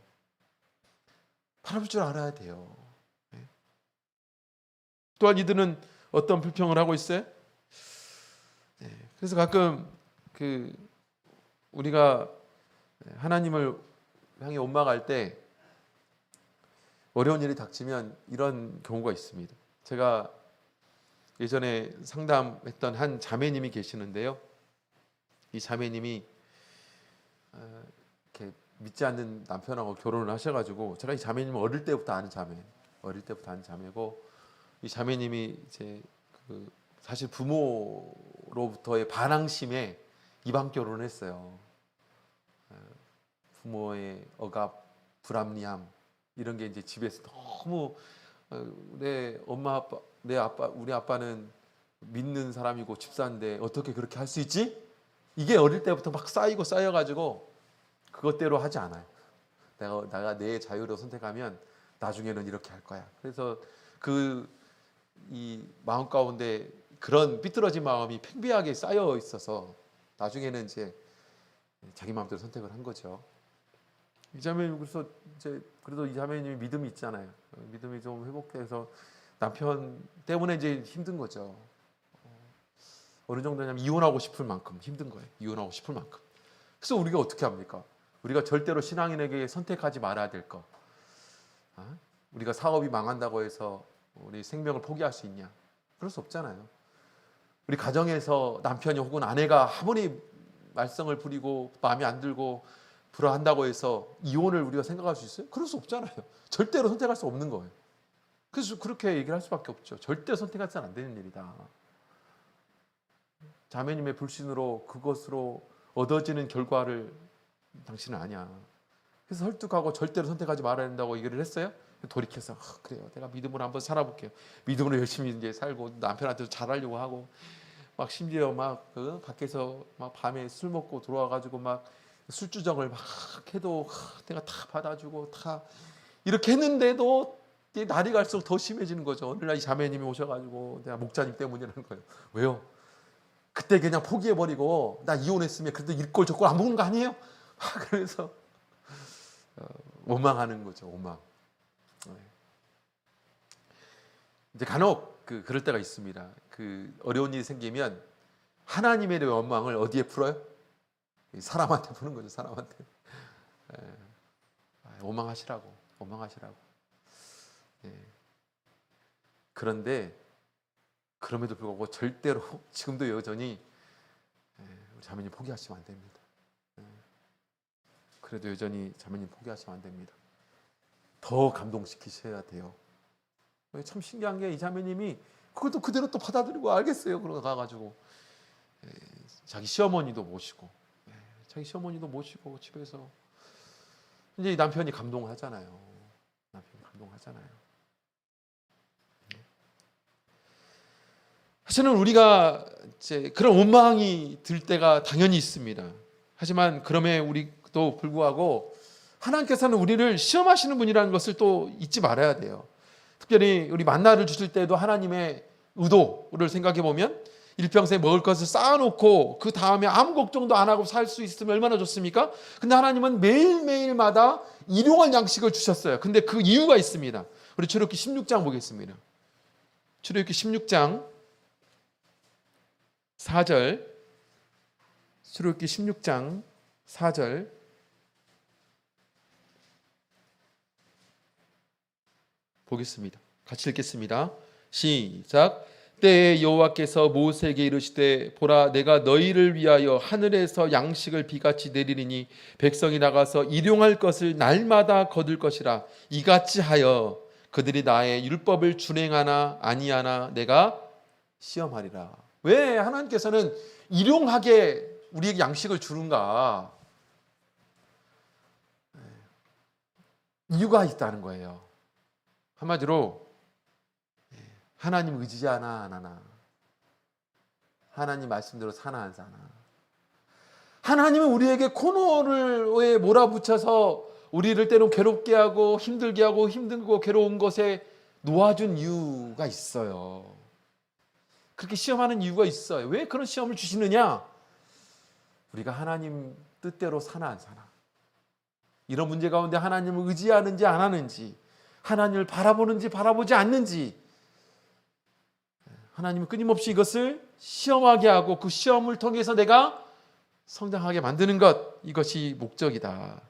Speaker 2: 또한 이들은 어떤 불평을 하고 있어요? 그래서 가끔 우리가 하나님을 향해 원망할 때 어려운 일이 닥치면 이런 경우가 있습니다. 제가 예전에 상담했던 한 자매님이 계시는데요. 이 자매님이 이렇게 믿지 않는 남편하고 결혼을 하셔가지고 제가 이 자매님을 어릴 때부터 아는 자매고 이 자매님이 이제 사실 부모로부터의 반항심에 이방 결혼을 했어요. 부모의 억압, 불합리함 이런 게 이제 집에서 너무 우리 아빠는 믿는 사람이고 집사인데 어떻게 그렇게 할 수 있지? 이게 어릴 때부터 막 쌓여가지고 그것대로 하지 않아요. 내가 내 자유로 선택하면 나중에는 이렇게 할 거야. 그래서 이 마음 가운데 그런 삐뚤어진 마음이 팽배하게 쌓여 있어서 나중에는 이제 자기 마음대로 선택을 한 거죠. 이 자매님 그래서 이제 그래도 이 자매님이 믿음이 있잖아요. 믿음이 좀 회복돼서 남편 때문에 이제 힘든 거죠. 어느 정도냐면 이혼하고 싶을 만큼 힘든 거예요. 이혼하고 싶을 만큼. 그래서 우리가 어떻게 합니까? 우리가 절대로 신앙인에게 선택하지 말아야 될 거. 우리가 사업이 망한다고 해서 우리 생명을 포기할 수 있냐? 그럴 수 없잖아요. 우리 가정에서 남편이 혹은 아내가 아무리 말썽을 부리고 마음에 안 들고 불화한다고 해서 이혼을 우리가 생각할 수 있어요? 그럴 수 없잖아요. 절대로 선택할 수 없는 거예요. 그래서 그렇게 얘기를 할 수밖에 없죠. 절대 선택해서는 안 되는 일이다. 자매님의 불신으로 그것으로 얻어지는 결과를 당신은 아니야. 그래서 설득하고 절대로 선택하지 말아야 된다고 얘기를 했어요. 돌이켜서 그래요. 내가 믿음으로 한번 살아볼게요. 믿음으로 열심히 이제 살고 남편한테도 잘하려고 하고 막 심지어 막 밖에서 막 밤에 술 먹고 들어와가지고 막 술주정을 막 해도 내가 다 받아주고 다 이렇게 했는데도 날이 갈수록 더 심해지는 거죠. 어느 날 이 자매님이 오셔가지고 내가 목자님 때문이라는 거예요. 왜요? 그때 그냥 포기해버리고 나 이혼했으면 그래도 일골 저골 안 먹는 거 아니에요? 그래서 원망하는 거죠. 원망. 이제 간혹 그럴 때가 있습니다. 어려운 일이 생기면 하나님의 원망을 어디에 풀어요? 사람한테 푸는 거죠. 사람한테. 원망하시라고. 그런데 그럼에도 불구하고 절대로 지금도 여전히 우리 자매님 포기하시면 안 됩니다. 그래도 여전히 자매님 포기하시면 안 됩니다. 더 감동시키셔야 돼요. 참 신기한 게 이 자매님이 그걸 또 그대로 또 받아들이고 알겠어요. 그러고 가가지고 자기 시어머니도 모시고 집에서 이제 남편이 감동하잖아요. 사실은 우리가 이제 그런 원망이 들 때가 당연히 있습니다. 하지만 그럼에 우리도 불구하고 하나님께서는 우리를 시험하시는 분이라는 것을 또 잊지 말아야 돼요. 특별히 우리 만나를 주실 때도 하나님의 의도를 생각해 보면 일평생 먹을 것을 쌓아놓고 그 다음에 아무 걱정도 안 하고 살 수 있으면 얼마나 좋습니까? 근데 하나님은 매일매일마다 일용할 양식을 주셨어요. 근데 그 이유가 있습니다. 우리 출애굽기 16장 보겠습니다. 출애굽기 16장 4절, 출애굽기 16장 4절 보겠습니다. 같이 읽겠습니다. 시작. 때에 여호와께서 모세에게 이르시되 보라 내가 너희를 위하여 하늘에서 양식을 비같이 내리리니 백성이 나가서 일용할 것을 날마다 거둘 것이라. 이같이 하여 그들이 나의 율법을 준행하나 아니하나 내가 시험하리라. 왜 하나님께서는 일용하게 우리에게 양식을 주는가? 이유가 있다는 거예요. 한마디로 하나님 의지하나 안 하나, 하나님 말씀대로 사나 안 사나. 하나님은 우리에게 코너를 몰아붙여서 우리를 때론 괴롭게 하고 힘들게 하고 힘들고 괴로운 것에 놓아준 이유가 있어요. 그렇게 시험하는 이유가 있어요. 왜 그런 시험을 주시느냐? 우리가 하나님 뜻대로 사나 안 사나, 이런 문제 가운데 하나님을 의지하는지 안 하는지, 하나님을 바라보는지 바라보지 않는지, 하나님은 끊임없이 이것을 시험하게 하고 그 시험을 통해서 내가 성장하게 만드는 것, 이것이 목적이다.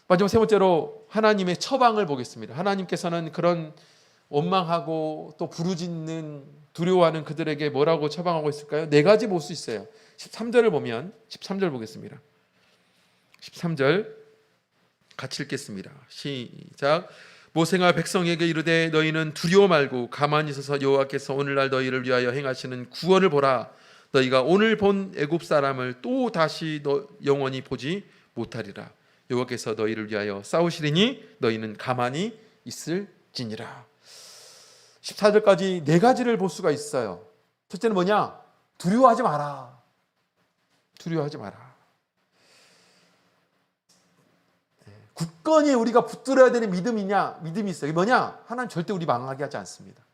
Speaker 2: 마지막 세 번째로 하나님의 처방을 보겠습니다. 하나님께서는 그런 원망하고 또 부르짖는 두려워하는 그들에게 뭐라고 처방하고 있을까요? 네 가지 볼 수 있어요. 13절을 보면 13절 보겠습니다. 13절 같이 읽겠습니다. 시작. 모세가 백성에게 이르되 너희는 두려워 말고 가만히 있어서 여호와께서 오늘날 너희를 위하여 행하시는 구원을 보라. 너희가 오늘 본 애굽 사람을 또 다시 영원히 보지 못하리라. 여호와께서 너희를 위하여 싸우시리니 너희는 가만히 있을지니라. 14절까지 네 가지를 볼 수가 있어요. 첫째는 뭐냐? 두려워하지 마라. 두려워하지 마라. 굳건히 우리가 붙들어야 되는 믿음이 있어요. 이게 뭐냐? 하나님 절대 우리 망하게 하지 않습니다.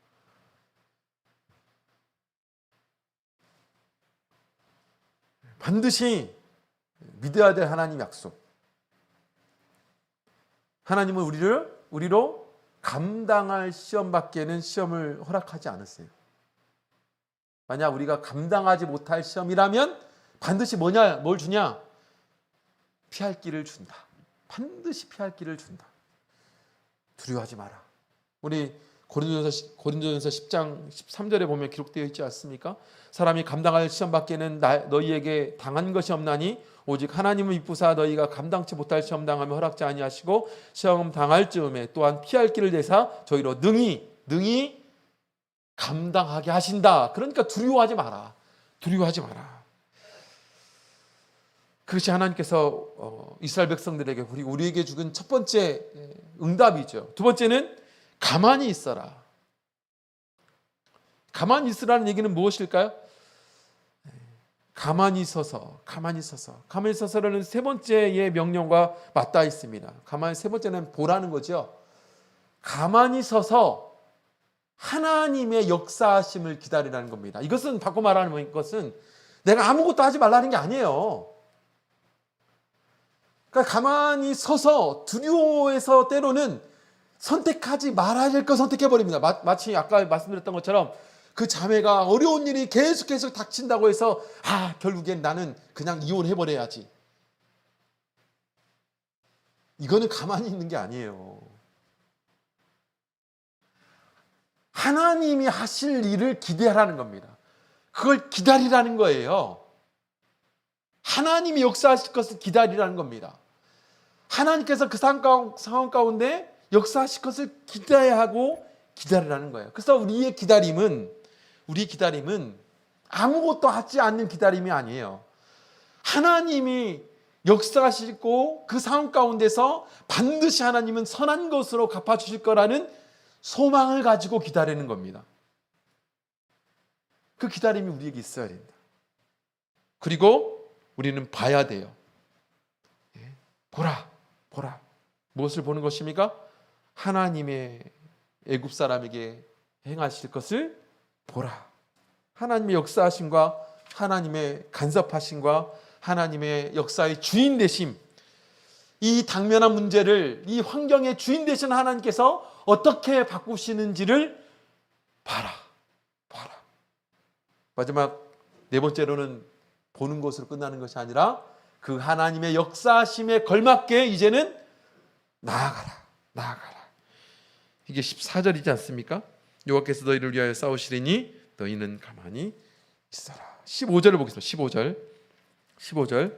Speaker 2: 반드시 믿어야 될 하나님 약속. 하나님은 우리로 감당할 시험밖에는 시험을 허락하지 않으세요. 만약 우리가 감당하지 못할 시험이라면 반드시 뭘 주냐? 피할 길을 준다. 반드시 피할 길을 준다. 두려워하지 마라. 우리 고린도전서 10장 13절에 보면 기록되어 있지 않습니까? 사람이 감당할 시험 밖에는 너희에게 당한 것이 없나니 오직 하나님은 미쁘사 너희가 감당치 못할 시험 당하며 허락지 아니하시고 시험 당할 즈음에 또한 피할 길을 내사 저희로 능히 감당하게 하신다. 그러니까 두려워하지 마라. 두려워하지 마라. 그것이 하나님께서 이스라엘 백성들에게 우리에게 주신 첫 번째 응답이죠. 두 번째는 가만히 있어라. 가만히 있으라는 얘기는 무엇일까요? 가만히 서서라는 세 번째의 명령과 맞닿아 있습니다. 세 번째는 보라는 거죠. 가만히 서서 하나님의 역사하심을 기다리라는 겁니다. 이것은 바꿔 말하는 것은 내가 아무것도 하지 말라는 게 아니에요. 그러니까 가만히 서서 두려워해서 때로는 선택하지 말아야 될 거 선택해버립니다. 마치 아까 말씀드렸던 것처럼 그 자매가 어려운 일이 계속 닥친다고 해서 결국엔 나는 그냥 이혼해버려야지. 이거는 가만히 있는 게 아니에요. 하나님이 하실 일을 기대하라는 겁니다. 그걸 기다리라는 거예요. 하나님이 역사하실 것을 기다리라는 겁니다. 하나님께서 그 상황 가운데 역사하실 것을 기대하고 기다리라는 거예요. 그래서 우리의 기다림은 아무것도 하지 않는 기다림이 아니에요. 하나님이 역사하시고 그 상황 가운데서 반드시 하나님은 선한 것으로 갚아주실 거라는 소망을 가지고 기다리는 겁니다. 그 기다림이 우리에게 있어야 됩니다. 그리고 우리는 봐야 돼요. 보라. 보라. 무엇을 보는 것입니까? 하나님의 애굽 사람에게 행하실 것을 보라. 하나님의 역사하심과 하나님의 간섭하심과 하나님의 역사의 주인 되심, 이 당면한 문제를 이 환경의 주인 되신 하나님께서 어떻게 바꾸시는지를 봐라. 마지막 네 번째로는 보는 것으로 끝나는 것이 아니라 그 하나님의 역사하심에 걸맞게 이제는 나아가라. 이게 14절이지 않습니까? 여호와께서 너희를 위하여 싸우시리니 너희는 가만히 있어라. 15절을 보겠습니다. 15절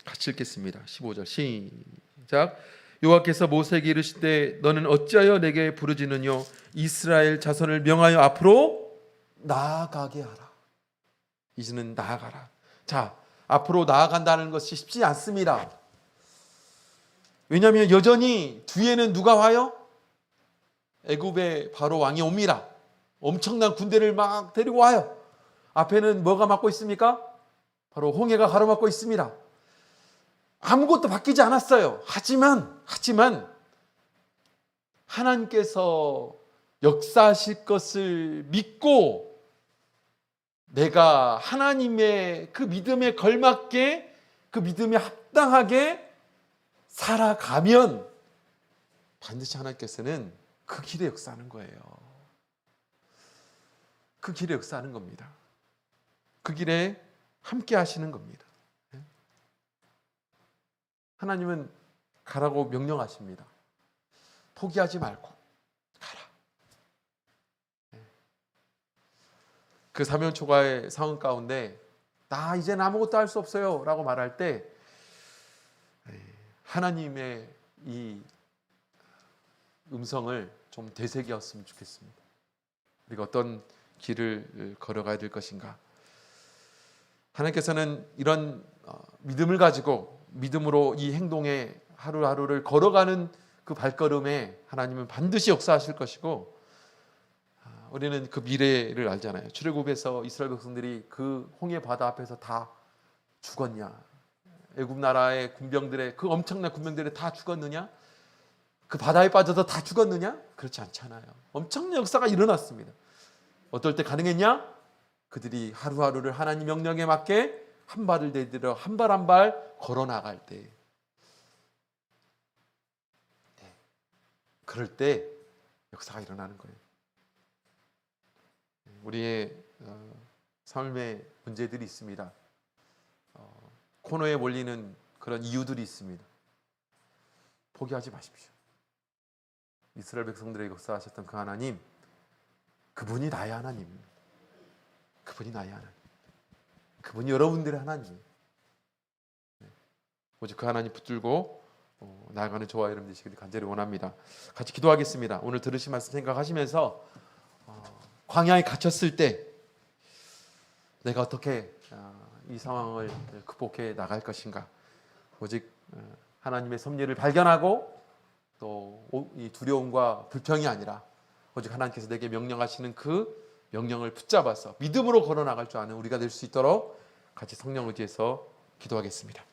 Speaker 2: 같이 읽겠습니다. 15절 시작. 여호와께서 모세에게 이르시되 너는 어찌하여 내게 부르짖느뇨? 이스라엘 자손을 명하여 앞으로 나아가게 하라. 이제는 나아가라. 자, 앞으로 나아간다는 것이 쉽지 않습니다. 왜냐하면 여전히 뒤에는 누가 와요? 애굽의 바로 왕이 옵니다. 엄청난 군대를 막 데리고 와요. 앞에는 뭐가 막고 있습니까? 바로 홍해가 가로막고 있습니다. 아무것도 바뀌지 않았어요. 하지만 하나님께서 역사하실 것을 믿고 내가 하나님의 그 믿음에 걸맞게, 그 믿음에 합당하게 살아가면 반드시 하나님께서는 그 길에 역사하는 거예요. 그 길에 역사하는 겁니다. 그 길에 함께 하시는 겁니다. 하나님은 가라고 명령하십니다. 포기하지 말고 가라. 그 사면 초과의 상황 가운데 나 이제는 아무것도 할 수 없어요 라고 말할 때 하나님의 이 음성을 좀 되새겼으면 좋겠습니다. 우리가 어떤 길을 걸어가야 될 것인가. 하나님께서는 이런 믿음을 가지고 믿음으로 이 행동에 하루하루를 걸어가는 그 발걸음에 하나님은 반드시 역사하실 것이고, 우리는 그 미래를 알잖아요. 출애굽에서 이스라엘 백성들이 그 홍해 바다 앞에서 다 죽었냐? 애굽 나라의 군병들의 그 엄청난 군병들이 다 죽었느냐? 그 바다에 빠져서 다 죽었느냐? 그렇지 않잖아요. 엄청난 역사가 일어났습니다. 어떨 때 가능했냐? 그들이 하루하루를 하나님 명령에 맞게 한 발을 내딛어 한 발 한 발 걸어 나갈 때, 그럴 때 역사가 일어나는 거예요. 우리의 삶의 문제들이 있습니다. 코너에 몰리는 그런 이유들이 있습니다. 포기하지 마십시오. 이스라엘 백성들에게 역사하셨던 그 하나님, 그분이 나의 하나님입니다. 그분이 나의 하나님, 그분이 여러분들의 하나님. 오직 그 하나님 붙들고 나아가는 저와 여러분 되시기를 간절히 원합니다. 같이 기도하겠습니다. 오늘 들으신 말씀 생각하시면서 광야에 갇혔을 때 내가 어떻게 이 상황을 극복해 나갈 것인가. 오직 하나님의 섭리를 발견하고 또 이 두려움과 불평이 아니라 오직 하나님께서 내게 명령하시는 그 명령을 붙잡아서 믿음으로 걸어 나갈 줄 아는 우리가 될 수 있도록 같이 성령 의지해서 기도하겠습니다.